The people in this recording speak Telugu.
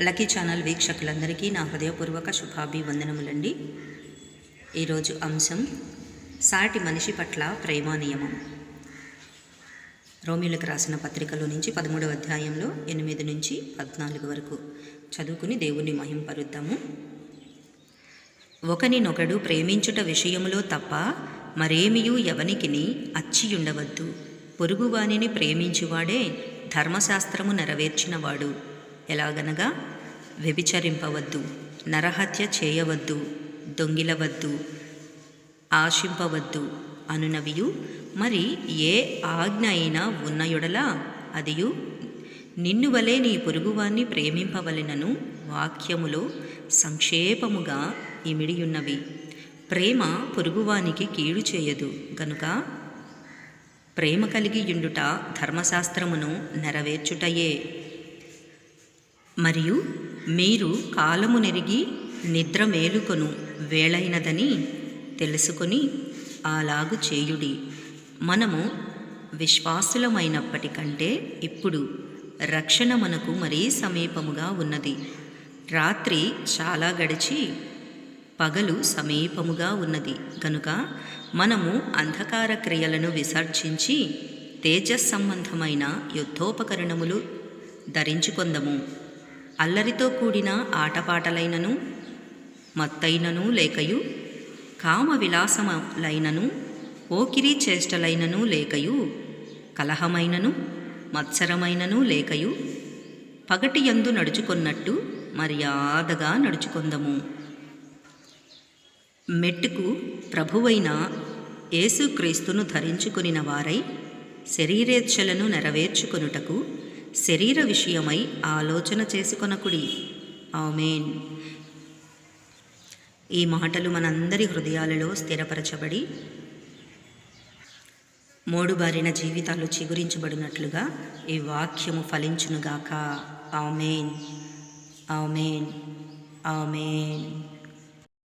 లక్కీ ఛానల్ వీక్షకులందరికీ నా హృదయపూర్వక శుభాభివందనములండి. ఈరోజు అంశం సాటి మనిషి పట్ల ప్రేమ నియమం. రోమిలకు రాసిన పత్రికలో నుంచి 13వ అధ్యాయంలో 8 నుంచి 14 వరకు చదువుకుని దేవుణ్ణి మహింపరుద్దాము. ఒకనినొకడు ప్రేమించుట విషయములో తప్ప మరేమియూ ఎవనికిని అచ్చియుండవద్దు. పొరుగువానిని ప్రేమించువాడే ధర్మశాస్త్రము నెరవేర్చినవాడు. ఎలాగనగా వ్యభిచరింపవద్దు, నరహత్య చేయవద్దు, దొంగిలవద్దు, ఆశింపవద్దు అనునవియు మరి ఏ ఆజ్ఞ అయినా ఉన్న యెడల అదియు నిన్ను వలె నీ పొరుగువాన్ని ప్రేమింపవలెనను వాక్యములో సంక్షేపముగా ఇమిడియున్నవి. ప్రేమ పొరుగువానికి కీడు చేయదు గనుక ప్రేమ కలిగి యుండుట ధర్మశాస్త్రమును నెరవేర్చుటయే. మరియు మీరు కాలము నెరిగి నిద్ర మేలుకొను వేళైనదని తెలుసుకొని అలాగు చేయుడి. మనము విశ్వాసులమైనప్పటికంటే ఇప్పుడు రక్షణ మనకు మరీ సమీపముగా ఉన్నది. రాత్రి చాలా గడిచి పగలు సమీపముగా ఉన్నది గనుక మనము అంధకార క్రియలను విసర్జించి తేజస్సంబంధమైన యుద్ధోపకరణములు ధరించుకొందము. అల్లరితో కూడిన ఆటపాటలైనను మత్తైనను లేకయు కామ విలాసములైనను పోకిరీ చేష్టలైనను లేకయు కలహమైనను మత్సరమైనను లేకయు పగటి యందు నడుచుకొన్నట్టు మర్యాదగా నడుచుకొందము. మెట్టుకు ప్రభువైన యేసుక్రీస్తును ధరించుకొనిన వారై శరీరేచ్ఛలను నెరవేర్చుకొనుటకు శరీర విషయమై ఆలోచన చేసుకొనకుడి. ఆమేన్. ఈ మాటలు మనందరి హృదయాలలో స్థిరపరచబడి మోడుబారిన జీవితాలు చిగురించబడినట్లుగా ఈ వాక్యము ఫలించునుగాక. ఆమేన్, ఆమేన్, ఆమేన్.